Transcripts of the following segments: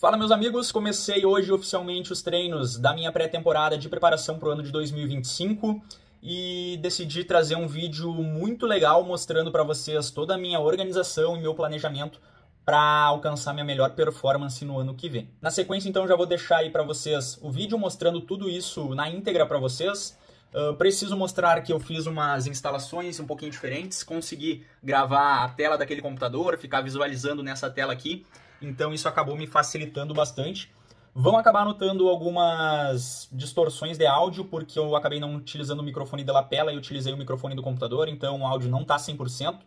Fala, meus amigos, comecei hoje oficialmente os treinos da minha pré-temporada de preparação para o ano de 2025 e decidi trazer um vídeo muito legal mostrando para vocês toda a minha organização e meu planejamento para alcançar minha melhor performance no ano que vem. Na sequência, então, já vou deixar aí para vocês o vídeo mostrando tudo isso na íntegra para vocês. Preciso mostrar que eu fiz umas instalações um pouquinho diferentes, consegui gravar a tela daquele computador, ficar visualizando nessa tela aqui, então isso acabou me facilitando bastante. Vão acabar notando algumas distorções de áudio, porque eu acabei não utilizando o microfone da lapela e utilizei o microfone do computador, então o áudio não está 100%,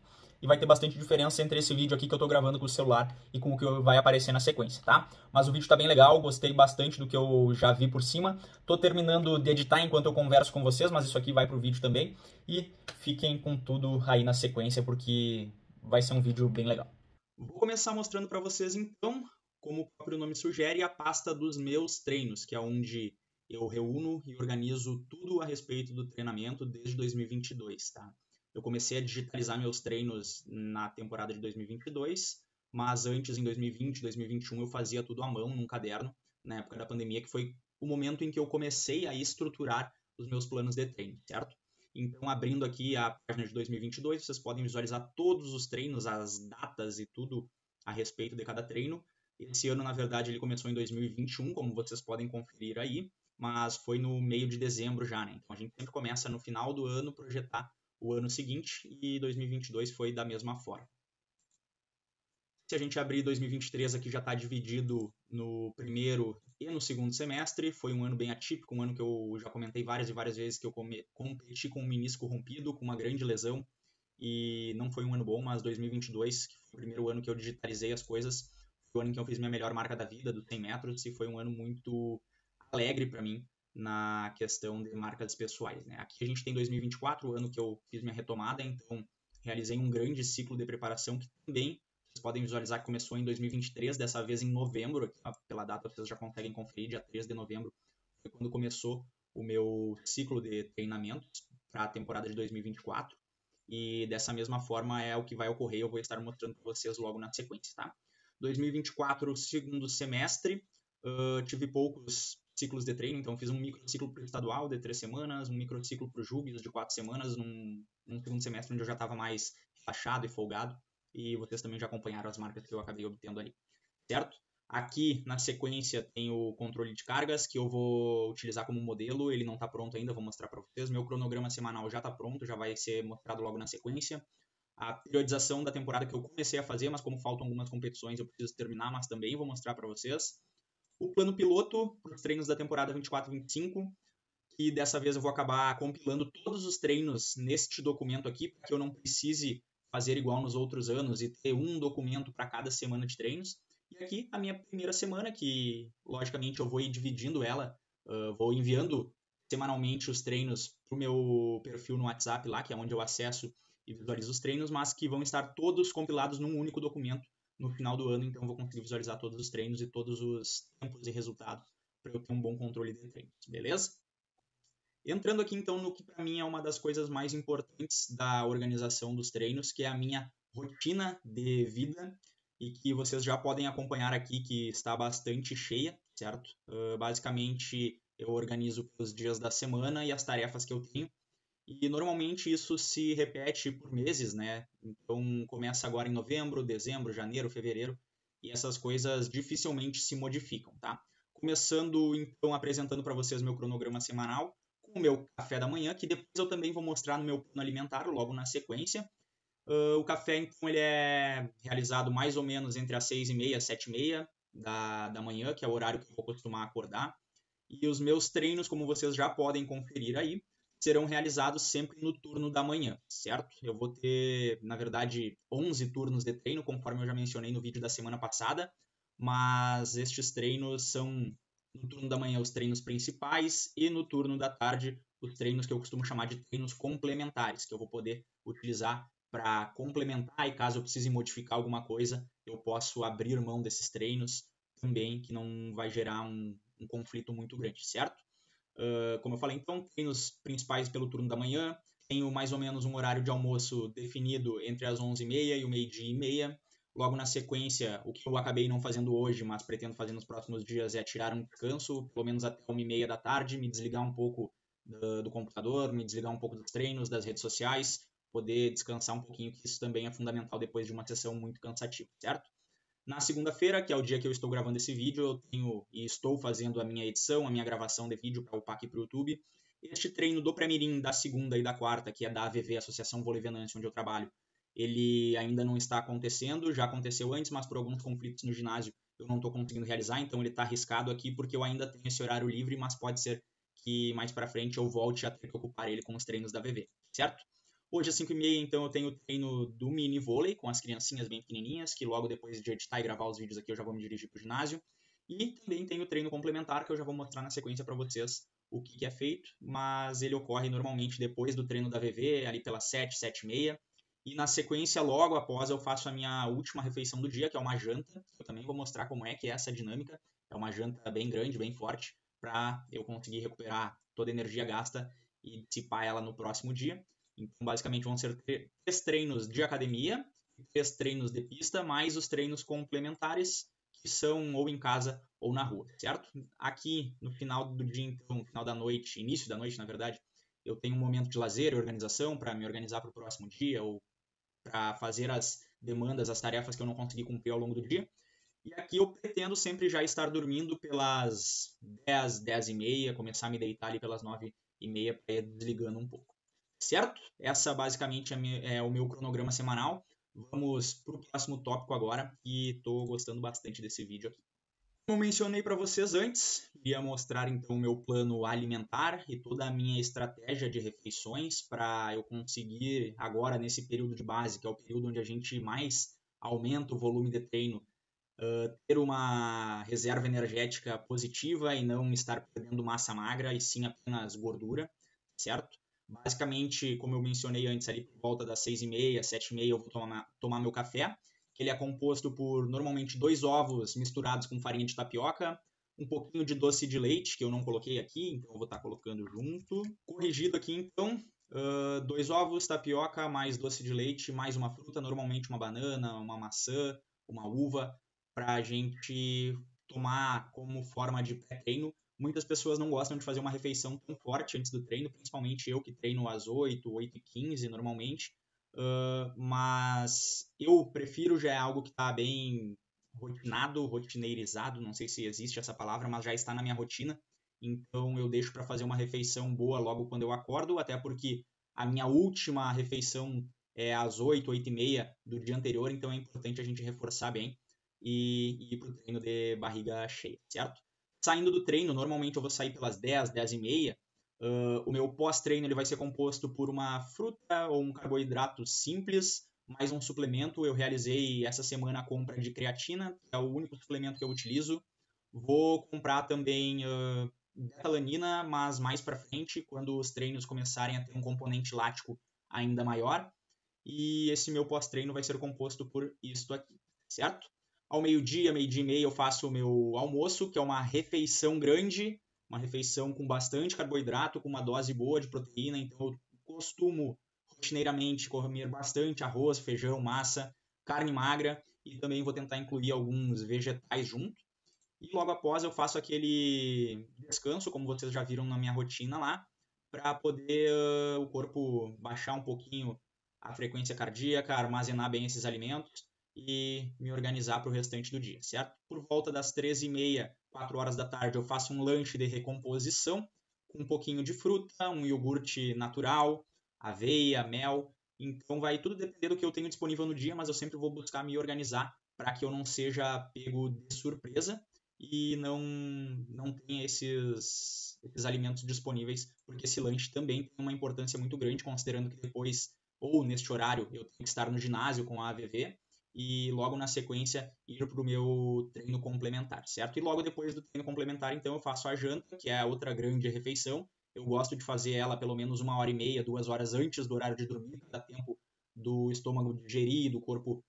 e vai ter bastante diferença entre esse vídeo aqui que eu estou gravando com o celular e com o que vai aparecer na sequência, tá? Mas o vídeo está bem legal, gostei bastante do que eu já vi por cima. Tô terminando de editar enquanto eu converso com vocês, mas isso aqui vai pro vídeo também. E fiquem com tudo aí na sequência, porque vai ser um vídeo bem legal. Vou começar mostrando para vocês, então, como o próprio nome sugere, a pasta dos meus treinos, que é onde eu reúno e organizo tudo a respeito do treinamento desde 2022, tá? Eu comecei a digitalizar meus treinos na temporada de 2022, mas antes, em 2020, 2021, eu fazia tudo à mão, num caderno, na época da pandemia, que foi o momento em que eu comecei a estruturar os meus planos de treino, certo? Então, abrindo aqui a página de 2022, vocês podem visualizar todos os treinos, as datas e tudo a respeito de cada treino. Esse ano, na verdade, ele começou em 2021, como vocês podem conferir aí, mas foi no meio de dezembro já, né? Então, a gente sempre começa no final do ano projetar o ano seguinte, e 2022 foi da mesma forma. Se a gente abrir 2023 aqui, já está dividido no primeiro e no segundo semestre. Foi um ano bem atípico, um ano que eu já comentei várias e várias vezes que eu competi com um menisco rompido, com uma grande lesão, e não foi um ano bom, mas 2022, que foi o primeiro ano que eu digitalizei as coisas, foi o ano em que eu fiz minha melhor marca da vida, dos 100 metros, e foi um ano muito alegre para mim na questão de marcas pessoais, né? Aqui a gente tem 2024, o ano que eu fiz minha retomada, então realizei um grande ciclo de preparação que também vocês podem visualizar que começou em 2023, dessa vez em novembro, pela data vocês já conseguem conferir, dia 3 de novembro foi quando começou o meu ciclo de treinamentos para a temporada de 2024, e dessa mesma forma é o que vai ocorrer, eu vou estar mostrando para vocês logo na sequência, tá? 2024, segundo semestre, tive poucos ciclos de treino, então fiz um microciclo para o estadual de 3 semanas, um microciclo para o Júbios de 4 semanas, num segundo semestre onde eu já estava mais relaxado e folgado, e vocês também já acompanharam as marcas que eu acabei obtendo ali, certo? Aqui na sequência tem o controle de cargas, que eu vou utilizar como modelo, ele não está pronto ainda, vou mostrar para vocês. Meu cronograma semanal já está pronto, já vai ser mostrado logo na sequência. A periodização da temporada que eu comecei a fazer, mas como faltam algumas competições eu preciso terminar, mas também vou mostrar para vocês. O plano piloto para os treinos da temporada 24-25, que dessa vez eu vou acabar compilando todos os treinos neste documento aqui, para que eu não precise fazer igual nos outros anos e ter um documento para cada semana de treinos. E aqui a minha primeira semana, que logicamente eu vou ir dividindo ela, vou enviando semanalmente os treinos para o meu perfil no WhatsApp lá, que é onde eu acesso e visualizo os treinos, mas que vão estar todos compilados num único documento no final do ano, então eu vou conseguir visualizar todos os treinos e todos os tempos e resultados para eu ter um bom controle de treinos, beleza? Entrando aqui então no que para mim é uma das coisas mais importantes da organização dos treinos, que é a minha rotina de vida, e que vocês já podem acompanhar aqui que está bastante cheia, certo? Basicamente eu organizo os dias da semana e as tarefas que eu tenho, e normalmente isso se repete por meses, né? Então começa agora em novembro, dezembro, janeiro, fevereiro, e essas coisas dificilmente se modificam, tá? Começando então apresentando para vocês meu cronograma semanal, com o meu café da manhã, que depois eu também vou mostrar no meu plano alimentar logo na sequência. O café, então, ele é realizado mais ou menos entre as 6h30 e 7h30 da manhã, que é o horário que eu vou costumar acordar. E os meus treinos, como vocês já podem conferir aí, serão realizados sempre no turno da manhã, certo? Eu vou ter, na verdade, 11 turnos de treino, conforme eu já mencionei no vídeo da semana passada, mas estes treinos são no turno da manhã os treinos principais e no turno da tarde os treinos que eu costumo chamar de treinos complementares, que eu vou poder utilizar para complementar, e caso eu precise modificar alguma coisa, eu posso abrir mão desses treinos também, que não vai gerar um conflito muito grande, certo? Como eu falei, então, treinos principais pelo turno da manhã, tenho mais ou menos um horário de almoço definido entre as 11h30 e o meio-dia e meia, Logo na sequência, o que eu acabei não fazendo hoje, mas pretendo fazer nos próximos dias, é tirar um descanso, pelo menos até 1h30 da tarde, me desligar um pouco do computador, me desligar um pouco dos treinos, das redes sociais, poder descansar um pouquinho, que isso também é fundamental depois de uma sessão muito cansativa, certo? Na segunda-feira, que é o dia que eu estou gravando esse vídeo, eu tenho e estou fazendo a minha edição, a minha gravação de vídeo para upar aqui para o YouTube. Este treino do pré-mirim da segunda e da quarta, que é da AVV, Associação Vôlei Venâncio, onde eu trabalho, ele ainda não está acontecendo, já aconteceu antes, mas por alguns conflitos no ginásio eu não estou conseguindo realizar, então ele está arriscado aqui porque eu ainda tenho esse horário livre, mas pode ser que mais para frente eu volte a ter que ocupar ele com os treinos da AVV, certo? Hoje às 5h30, então, eu tenho o treino do mini vôlei com as criancinhas bem pequenininhas, que logo depois de editar e gravar os vídeos aqui eu já vou me dirigir para o ginásio. E também tenho o treino complementar, que eu já vou mostrar na sequência para vocês o que é feito, mas ele ocorre normalmente depois do treino da VV, ali pelas 7, 7h30. E na sequência, logo após, eu faço a minha última refeição do dia, que é uma janta. Eu também vou mostrar como é que é essa dinâmica. É uma janta bem grande, bem forte, para eu conseguir recuperar toda a energia gasta e dissipar ela no próximo dia. Então, basicamente, vão ser 3 treinos de academia, 3 treinos de pista, mais os treinos complementares, que são ou em casa ou na rua, certo? Aqui, no final do dia, então, no final da noite, início da noite, na verdade, eu tenho um momento de lazer e organização para me organizar para o próximo dia ou para fazer as demandas, as tarefas que eu não consegui cumprir ao longo do dia. E aqui eu pretendo sempre já estar dormindo pelas 10, 10h30, começar a me deitar ali pelas 9h30 para ir desligando um pouco. Certo? Essa basicamente é o meu cronograma semanal. Vamos para o próximo tópico agora, e estou gostando bastante desse vídeo aqui. Como mencionei para vocês antes, iria mostrar então o meu plano alimentar e toda a minha estratégia de refeições para eu conseguir agora nesse período de base, que é o período onde a gente mais aumenta o volume de treino, ter uma reserva energética positiva e não estar perdendo massa magra e sim apenas gordura, certo? Basicamente, como eu mencionei antes, ali por volta das 6h30, 7h30 eu vou tomar meu café, que ele é composto por normalmente 2 ovos misturados com farinha de tapioca, um pouquinho de doce de leite, que eu não coloquei aqui, então eu vou estar colocando junto. Corrigido aqui, então, 2 ovos, tapioca, mais doce de leite, mais uma fruta, normalmente uma banana, uma maçã, uma uva, para a gente tomar como forma de pré-treino. Muitas pessoas não gostam de fazer uma refeição tão forte antes do treino, principalmente eu que treino às 8, 8h15 normalmente, mas eu prefiro já é algo que está bem rotinado, rotineirizado, não sei se existe essa palavra, mas já está na minha rotina, então eu deixo para fazer uma refeição boa logo quando eu acordo, até porque a minha última refeição é às 8, 8h30 do dia anterior, então é importante a gente reforçar bem e ir para o treino de barriga cheia, certo? Saindo do treino, normalmente eu vou sair pelas 10, 10h30. O meu pós-treino ele vai ser composto por uma fruta ou um carboidrato simples, mais um suplemento. Eu realizei essa semana a compra de creatina, que é o único suplemento que eu utilizo. Vou comprar também betalanina, mas mais para frente, quando os treinos começarem a ter um componente lático ainda maior. E esse meu pós-treino vai ser composto por isto aqui, certo? Ao meio-dia, meio-dia e meio, eu faço o meu almoço, que é uma refeição grande, uma refeição com bastante carboidrato, com uma dose boa de proteína. Então, eu costumo rotineiramente comer bastante arroz, feijão, massa, carne magra e também vou tentar incluir alguns vegetais junto. E logo após eu faço aquele descanso, como vocês já viram na minha rotina lá, para poder o corpo baixar um pouquinho a frequência cardíaca, armazenar bem esses alimentos e me organizar para o restante do dia, certo? Por volta das 13h30, 4 horas da tarde, eu faço um lanche de recomposição com um pouquinho de fruta, um iogurte natural, aveia, mel. Então vai tudo depender do que eu tenho disponível no dia, mas eu sempre vou buscar me organizar para que eu não seja pego de surpresa e não tenha esses alimentos disponíveis, porque esse lanche também tem uma importância muito grande, considerando que depois, ou neste horário, eu tenho que estar no ginásio com a AVV, e logo na sequência ir para o meu treino complementar, certo? E logo depois do treino complementar, então, eu faço a janta, que é a outra grande refeição. Eu gosto de fazer ela pelo menos 1h30, 2 horas antes do horário de dormir, para dar tempo do estômago digerir, do corpo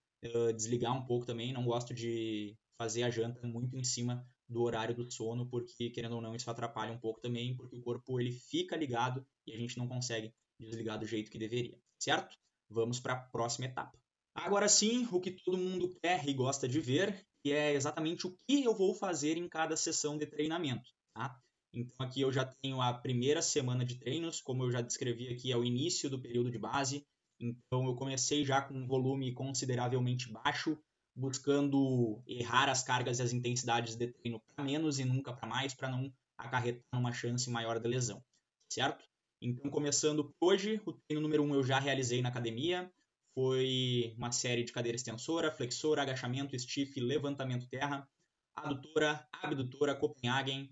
desligar um pouco também. Não gosto de fazer a janta muito em cima do horário do sono, porque, querendo ou não, isso atrapalha um pouco também, porque o corpo ele fica ligado e a gente não consegue desligar do jeito que deveria, certo? Vamos para a próxima etapa. Agora sim, o que todo mundo quer e gosta de ver, que é exatamente o que eu vou fazer em cada sessão de treinamento, tá? Então aqui eu já tenho a primeira semana de treinos, como eu já descrevi aqui, é o início do período de base. Então eu comecei já com um volume consideravelmente baixo, buscando errar as cargas e as intensidades de treino para menos e nunca para mais, para não acarretar uma chance maior de lesão, certo? Então começando por hoje, o treino número 1 eu já realizei na academia, foi uma série de cadeira extensora, flexora, agachamento, stiff, levantamento terra, adutora, abdutora, Copenhagen,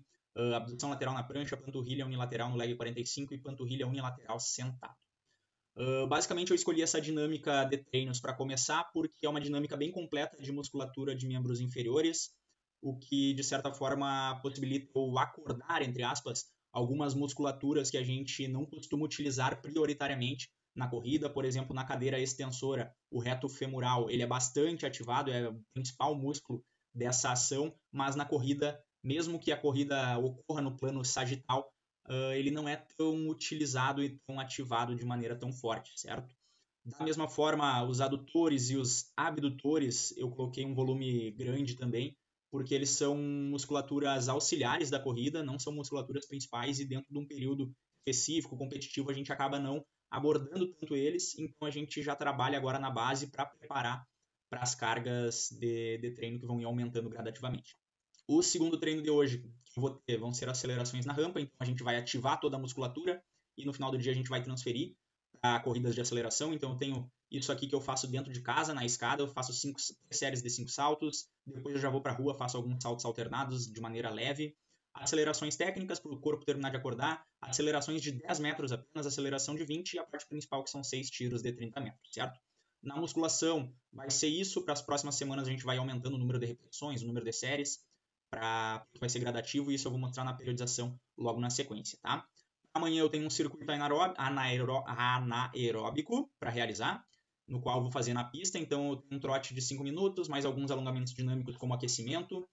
abdução lateral na prancha, panturrilha unilateral no leg 45 e panturrilha unilateral sentado. Basicamente eu escolhi essa dinâmica de treinos para começar porque é uma dinâmica bem completa de musculatura de membros inferiores, o que de certa forma possibilita eu acordar, entre aspas, algumas musculaturas que a gente não costuma utilizar prioritariamente na corrida. Por exemplo, na cadeira extensora, o reto femoral ele é bastante ativado, é o principal músculo dessa ação, mas na corrida, mesmo que a corrida ocorra no plano sagital, ele não é tão utilizado e tão ativado de maneira tão forte, certo? Da mesma forma, os adutores e os abdutores, eu coloquei um volume grande também, porque eles são musculaturas auxiliares da corrida, não são musculaturas principais, e dentro de um período específico, competitivo, a gente acaba não abordando tanto eles, então a gente já trabalha agora na base para preparar para as cargas de treino que vão ir aumentando gradativamente. O segundo treino de hoje que eu vou ter vão ser acelerações na rampa, então a gente vai ativar toda a musculatura e no final do dia a gente vai transferir para corridas de aceleração. Então eu tenho isso aqui que eu faço dentro de casa, na escada, eu faço 5 séries de 5 saltos, depois eu já vou para a rua, faço alguns saltos alternados de maneira leve. Acelerações técnicas para o corpo terminar de acordar, acelerações de 10 metros apenas, aceleração de 20 e a parte principal que são 6 tiros de 30 metros, certo? Na musculação vai ser isso, para as próximas semanas a gente vai aumentando o número de repetições, o número de séries, vai ser gradativo e isso eu vou mostrar na periodização logo na sequência, tá? Amanhã eu tenho um circuito anaeróbico para realizar, no qual eu vou fazer na pista, então eu tenho um trote de 5 minutos, mais alguns alongamentos dinâmicos como aquecimento.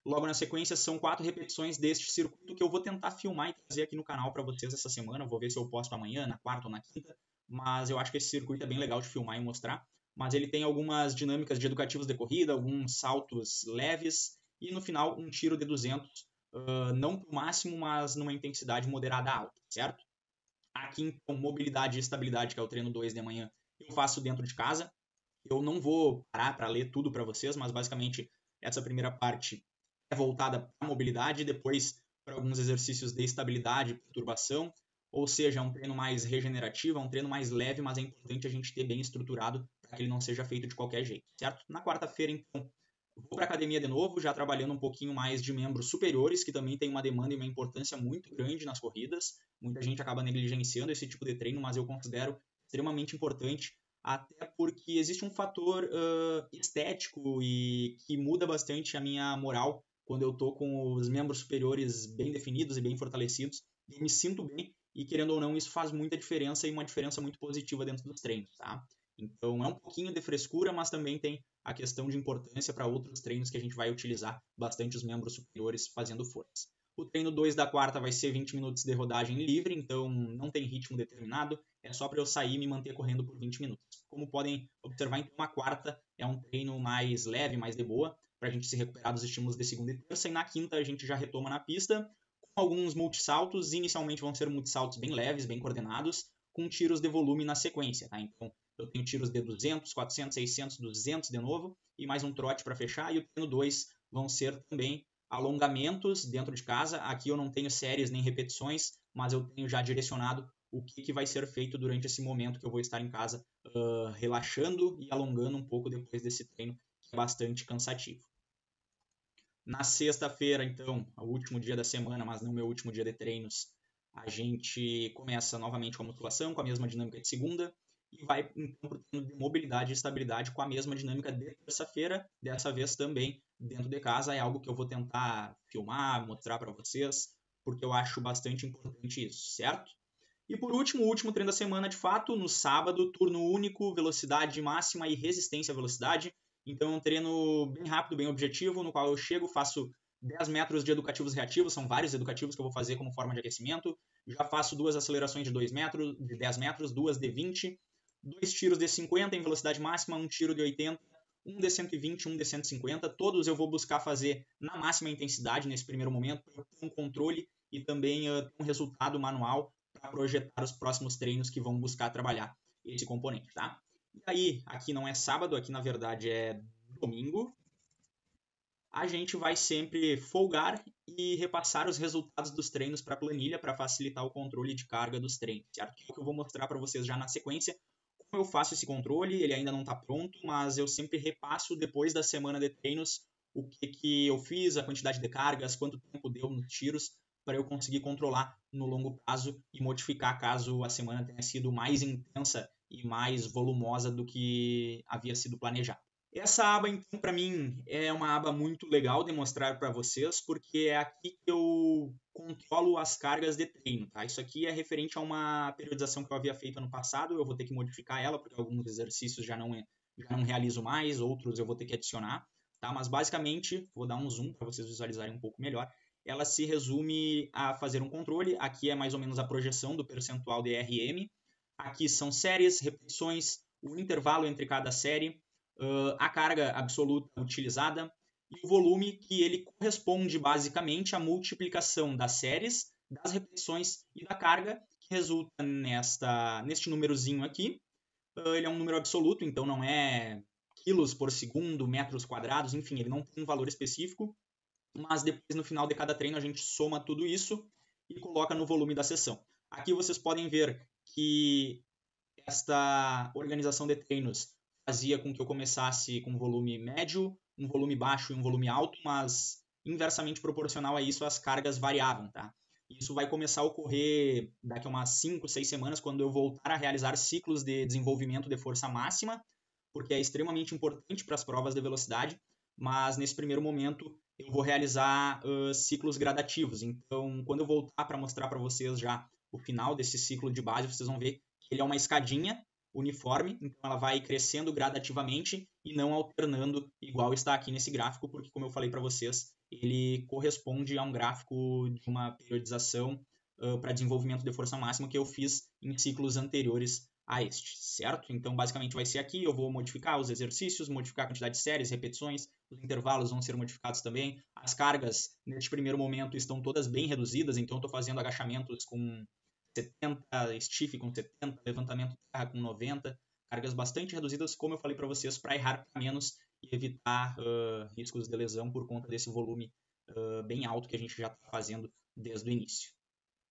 Logo na sequência são 4 repetições deste circuito que eu vou tentar filmar e trazer aqui no canal para vocês essa semana. Vou ver se eu posto amanhã, na quarta ou na quinta, mas eu acho que esse circuito é bem legal de filmar e mostrar. Mas ele tem algumas dinâmicas de educativos de corrida, alguns saltos leves e no final um tiro de 200, não para o máximo, mas numa intensidade moderada alta, certo? Aqui então, mobilidade e estabilidade, que é o treino 2 de manhã, eu faço dentro de casa. Eu não vou parar para ler tudo para vocês, mas basicamente essa primeira parte é voltada para mobilidade, depois para alguns exercícios de estabilidade e perturbação, ou seja, é um treino mais regenerativo, é um treino mais leve, mas é importante a gente ter bem estruturado para que ele não seja feito de qualquer jeito, certo? Na quarta-feira, então, vou para a academia de novo, já trabalhando um pouquinho mais de membros superiores, que também tem uma demanda e uma importância muito grande nas corridas. Muita gente acaba negligenciando esse tipo de treino, mas eu considero extremamente importante, até porque existe um fator estético e que muda bastante a minha moral quando eu tô com os membros superiores bem definidos e bem fortalecidos. Eu me sinto bem e, querendo ou não, isso faz muita diferença e uma diferença muito positiva dentro dos treinos, tá? Então é um pouquinho de frescura, mas também tem a questão de importância para outros treinos que a gente vai utilizar bastante os membros superiores fazendo força. O treino 2 da quarta vai ser 20 minutos de rodagem livre, então não tem ritmo determinado, é só para eu sair e me manter correndo por 20 minutos. Como podem observar, então a quarta é um treino mais leve, mais de boa, para a gente se recuperar dos estímulos de segunda e terça, e na quinta a gente já retoma na pista, com alguns multissaltos. Inicialmente vão ser multissaltos bem leves, bem coordenados, com tiros de volume na sequência, tá? Então eu tenho tiros de 200, 400, 600, 200 de novo, e mais um trote para fechar, e o treino 2 vão ser também alongamentos dentro de casa. Aqui eu não tenho séries nem repetições, mas eu tenho já direcionado o que vai ser feito durante esse momento que eu vou estar em casa, relaxando e alongando um pouco depois desse treino, que é bastante cansativo. Na sexta-feira, então, o último dia da semana, mas não meu último dia de treinos, a gente começa novamente com a musculação, com a mesma dinâmica de segunda, e vai então para o treino de mobilidade e estabilidade com a mesma dinâmica de terça-feira, dessa vez também dentro de casa. É algo que eu vou tentar filmar, mostrar para vocês, porque eu acho bastante importante isso, certo? E por último, o último treino da semana, de fato, no sábado, turno único, velocidade máxima e resistência à velocidade. Então é um treino bem rápido, bem objetivo, no qual eu chego, faço 10 metros de educativos reativos, são vários educativos que eu vou fazer como forma de aquecimento. Já faço 2 acelerações de 2 metros, de 10 metros, 2 de 20, 2 tiros de 50 em velocidade máxima, 1 tiro de 80, um de 120, um de 150. Todos eu vou buscar fazer na máxima intensidade nesse primeiro momento, para ter um controle e também ter um resultado manual para projetar os próximos treinos que vão buscar trabalhar esse componente, tá? E aí, aqui não é sábado, aqui na verdade é domingo, a gente vai sempre folgar e repassar os resultados dos treinos para a planilha para facilitar o controle de carga dos treinos, certo? Que é o que eu vou mostrar para vocês já na sequência. Como eu faço esse controle, ele ainda não está pronto, mas eu sempre repasso depois da semana de treinos o que eu fiz, a quantidade de cargas, quanto tempo deu nos tiros, para eu conseguir controlar no longo prazo e modificar caso a semana tenha sido mais intensa e mais volumosa do que havia sido planejado. Essa aba, então, para mim, é uma aba muito legal de mostrar para vocês, porque é aqui que eu controlo as cargas de treino, tá? Isso aqui é referente a uma periodização que eu havia feito ano passado, eu vou ter que modificar ela, porque alguns exercícios já não realizo mais, outros eu vou ter que adicionar, tá? Mas, basicamente, vou dar um zoom para vocês visualizarem um pouco melhor. Ela se resume a fazer um controle, aqui é mais ou menos a projeção do percentual de RM, aqui são séries, repetições, o intervalo entre cada série, a carga absoluta utilizada e o volume, que ele corresponde basicamente à multiplicação das séries, das repetições e da carga, que resulta neste númerozinho aqui. Ele é um número absoluto, então não é quilos por segundo, metros quadrados, enfim, ele não tem um valor específico, mas depois no final de cada treino a gente soma tudo isso e coloca no volume da sessão. Aqui vocês podem ver que esta organização de treinos fazia com que eu começasse com um volume médio, um volume baixo e um volume alto, mas inversamente proporcional a isso as cargas variavam, tá? Isso vai começar a ocorrer daqui a umas 5, 6 semanas, quando eu voltar a realizar ciclos de desenvolvimento de força máxima, porque é extremamente importante para as provas de velocidade, mas nesse primeiro momento eu vou realizar ciclos gradativos. Então, quando eu voltar para mostrar para vocês já o final desse ciclo de base, vocês vão ver que ele é uma escadinha uniforme, então ela vai crescendo gradativamente e não alternando igual está aqui nesse gráfico, porque, como eu falei para vocês, ele corresponde a um gráfico de uma periodização para desenvolvimento de força máxima que eu fiz em ciclos anteriores a este, certo? Então, basicamente vai ser aqui, eu vou modificar os exercícios, modificar a quantidade de séries, repetições, os intervalos vão ser modificados também, as cargas, neste primeiro momento, estão todas bem reduzidas, então eu estou fazendo agachamentos com 70, stiff com 70, levantamento de terra com 90, cargas bastante reduzidas, como eu falei para vocês, para errar menos e evitar riscos de lesão por conta desse volume bem alto que a gente já está fazendo desde o início.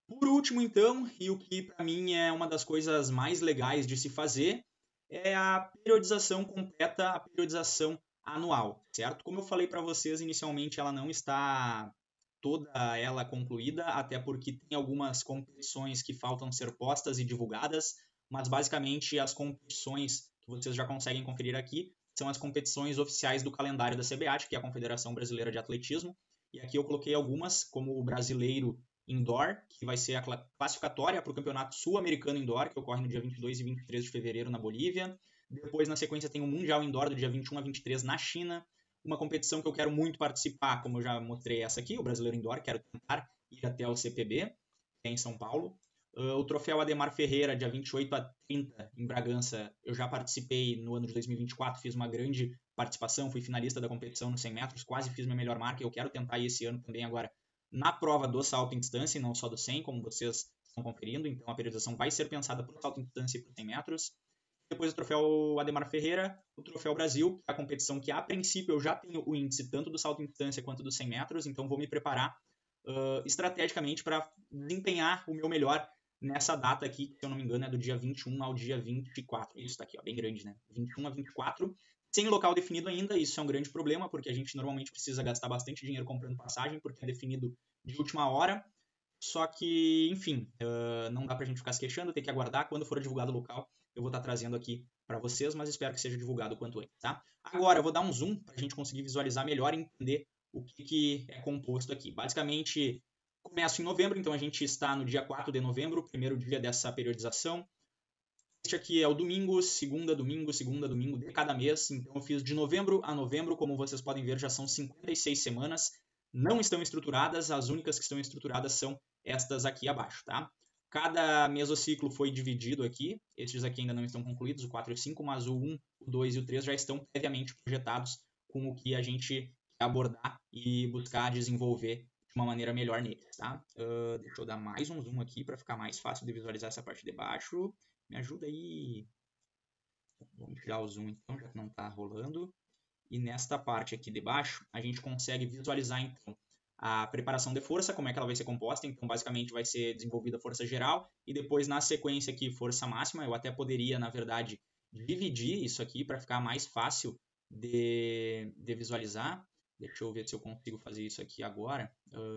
Por último, então, e o que para mim é uma das coisas mais legais de se fazer, é a periodização completa, a periodização anual, certo? Como eu falei para vocês, inicialmente ela não está toda ela concluída, até porque tem algumas competições que faltam ser postas e divulgadas, mas basicamente as competições que vocês já conseguem conferir aqui são as competições oficiais do calendário da CBAT, que é a Confederação Brasileira de Atletismo, e aqui eu coloquei algumas, como o Brasileiro Indoor, que vai ser a classificatória para o Campeonato Sul-Americano Indoor, que ocorre no dia 22 e 23 de fevereiro na Bolívia. Depois, na sequência, tem o Mundial Indoor, do dia 21 a 23 na China. Uma competição que eu quero muito participar, como eu já mostrei essa aqui, o Brasileiro Indoor, quero tentar ir até o CPB, que é em São Paulo. O Troféu Ademar Ferreira, dia 28 a 30, em Bragança, eu já participei no ano de 2024, fiz uma grande participação, fui finalista da competição nos 100 metros, quase fiz minha melhor marca, eu quero tentar ir esse ano também agora na prova do salto em distância, e não só do 100, como vocês estão conferindo, então a periodização vai ser pensada para o salto em distância e para os 100 metros. Depois o Troféu Ademar Ferreira, o Troféu Brasil, que é a competição que, a princípio, eu já tenho o índice tanto do salto em distância quanto dos 100 metros, então vou me preparar estrategicamente para desempenhar o meu melhor nessa data aqui, que, se eu não me engano, é do dia 21 ao dia 24. Isso está aqui, ó, bem grande, né? 21 a 24, sem local definido ainda, isso é um grande problema, porque a gente normalmente precisa gastar bastante dinheiro comprando passagem, porque é definido de última hora. Só que, enfim, não dá pra gente ficar se queixando, tem que aguardar. Quando for divulgado o local, eu vou estar trazendo aqui para vocês, mas espero que seja divulgado o quanto antes, tá? Agora, eu vou dar um zoom para a gente conseguir visualizar melhor e entender o que é composto aqui. Basicamente, começo em novembro, então a gente está no dia 4 de novembro, primeiro dia dessa periodização. Este aqui é o domingo, segunda, domingo de cada mês. Então eu fiz de novembro a novembro, como vocês podem ver, já são 56 semanas. Não estão estruturadas, as únicas que estão estruturadas são estas aqui abaixo, tá? Cada mesociclo foi dividido aqui, esses aqui ainda não estão concluídos, o 4 e o 5, mas o 1, o 2 e o 3 já estão previamente projetados com o que a gente quer abordar e buscar desenvolver de uma maneira melhor neles, tá? Deixa eu dar mais um zoom aqui para ficar mais fácil de visualizar essa parte de baixo. Me ajuda aí. Vamos tirar o zoom então, já que não está rolando. E nesta parte aqui de baixo, a gente consegue visualizar então a preparação de força, como é que ela vai ser composta. Então, basicamente, vai ser desenvolvida força geral e depois, na sequência aqui, força máxima. Eu até poderia, na verdade, dividir isso aqui para ficar mais fácil de visualizar. Deixa eu ver se eu consigo fazer isso aqui agora.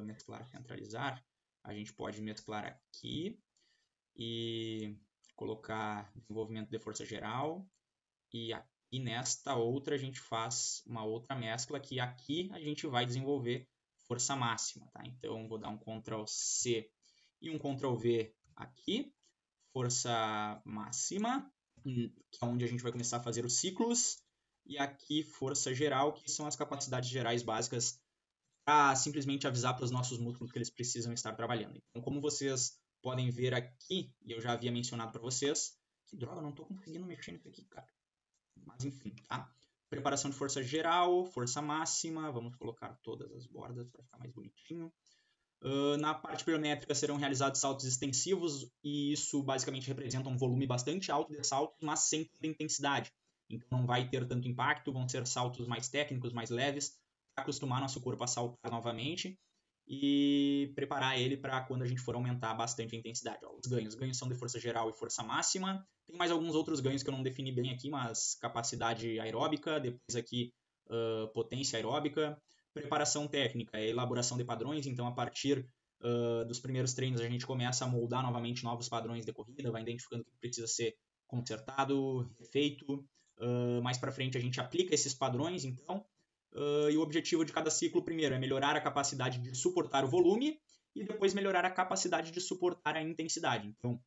Mesclar, centralizar. A gente pode mesclar aqui e colocar desenvolvimento de força geral. E aqui nesta outra a gente faz uma outra mescla que aqui a gente vai desenvolver força máxima, tá? Então, vou dar um Ctrl C e um Ctrl V aqui, força máxima, que é onde a gente vai começar a fazer os ciclos, e aqui força geral, que são as capacidades gerais básicas para simplesmente avisar para os nossos músculos que eles precisam estar trabalhando. Então, como vocês podem ver aqui, e eu já havia mencionado para vocês, que droga, eu não estou conseguindo mexer nisso aqui, cara. Mas enfim, tá? Preparação de força geral, força máxima, vamos colocar todas as bordas para ficar mais bonitinho. Na parte pliométrica serão realizados saltos extensivos e isso basicamente representa um volume bastante alto de saltos, mas sem tanta intensidade. Então não vai ter tanto impacto, vão ser saltos mais técnicos, mais leves, para acostumar nosso corpo a saltar novamente e preparar ele para quando a gente for aumentar bastante a intensidade. Ó, os ganhos são de força geral e força máxima. Tem mais alguns outros ganhos que eu não defini bem aqui, mas capacidade aeróbica, depois aqui potência aeróbica. Preparação técnica, é elaboração de padrões, então a partir dos primeiros treinos a gente começa a moldar novamente novos padrões de corrida, vai identificando o que precisa ser consertado, refeito. Mais para frente a gente aplica esses padrões, então, e o objetivo de cada ciclo, primeiro, é melhorar a capacidade de suportar o volume e depois melhorar a capacidade de suportar a intensidade. Então,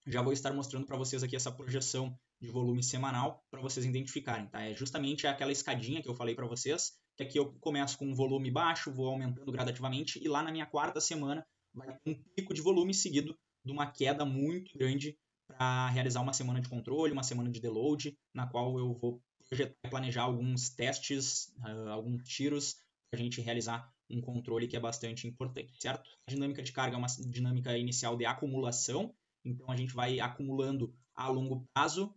já vou estar mostrando para vocês aqui essa projeção de volume semanal para vocês identificarem, tá? É justamente aquela escadinha que eu falei para vocês, que aqui eu começo com um volume baixo, vou aumentando gradativamente e lá na minha quarta semana vai ter um pico de volume seguido de uma queda muito grande para realizar uma semana de controle, uma semana de deload, na qual eu vou projetar e planejar alguns testes, alguns tiros, para a gente realizar um controle que é bastante importante, certo? A dinâmica de carga é uma dinâmica inicial de acumulação, então a gente vai acumulando a longo prazo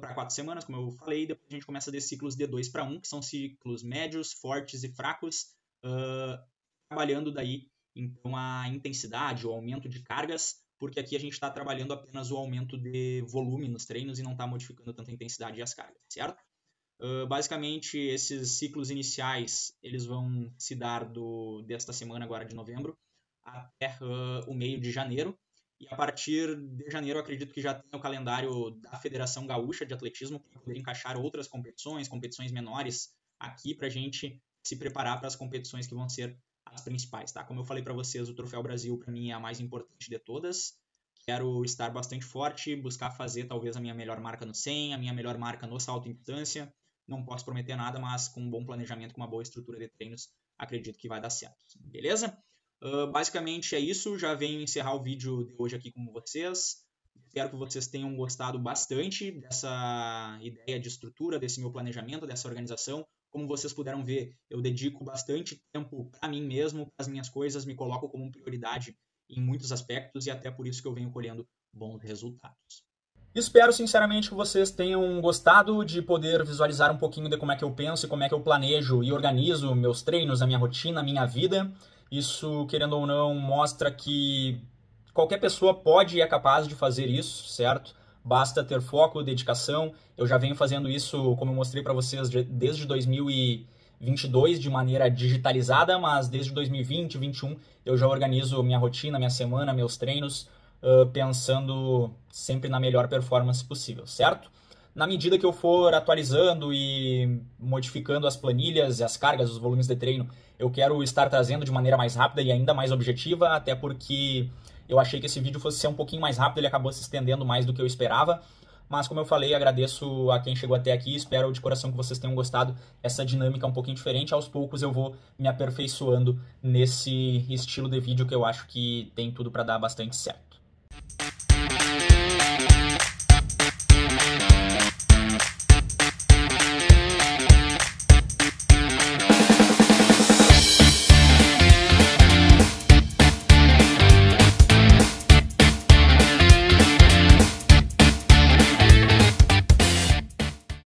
para 4 semanas, como eu falei, depois a gente começa de ciclos de 2 para 1, que são ciclos médios, fortes e fracos, trabalhando daí então a intensidade, o aumento de cargas, porque aqui a gente está trabalhando apenas o aumento de volume nos treinos e não está modificando tanto a intensidade e as cargas, certo? Basicamente, esses ciclos iniciais, eles vão se dar desta semana agora de novembro até o meio de janeiro. E a partir de janeiro, eu acredito que já tem o calendário da Federação Gaúcha de Atletismo para poder encaixar outras competições menores aqui para a gente se preparar para as competições que vão ser as principais, tá? Como eu falei para vocês, o Troféu Brasil para mim é a mais importante de todas. Quero estar bastante forte, buscar fazer talvez a minha melhor marca no 100, a minha melhor marca no salto em distância. Não posso prometer nada, mas com um bom planejamento, com uma boa estrutura de treinos, acredito que vai dar certo. Beleza? Basicamente é isso. Já venho encerrar o vídeo de hoje aqui com vocês. Espero que vocês tenham gostado bastante dessa ideia de estrutura, desse meu planejamento, dessa organização. Como vocês puderam ver, eu dedico bastante tempo para mim mesmo, para as minhas coisas, me coloco como prioridade em muitos aspectos e até por isso que eu venho colhendo bons resultados. Espero sinceramente que vocês tenham gostado de poder visualizar um pouquinho de como é que eu penso e como é que eu planejo e organizo meus treinos, a minha rotina, a minha vida. Isso, querendo ou não, mostra que qualquer pessoa pode e é capaz de fazer isso, certo? Basta ter foco, dedicação. Eu já venho fazendo isso, como eu mostrei para vocês, desde 2022 de maneira digitalizada, mas desde 2020, 2021 eu já organizo minha rotina, minha semana, meus treinos, pensando sempre na melhor performance possível, certo? Na medida que eu for atualizando e modificando as planilhas, as cargas, os volumes de treino, eu quero estar trazendo de maneira mais rápida e ainda mais objetiva, até porque eu achei que esse vídeo fosse ser um pouquinho mais rápido, ele acabou se estendendo mais do que eu esperava. Mas como eu falei, agradeço a quem chegou até aqui, espero de coração que vocês tenham gostado. Essa dinâmica é um pouquinho diferente, aos poucos eu vou me aperfeiçoando nesse estilo de vídeo que eu acho que tem tudo para dar bastante certo.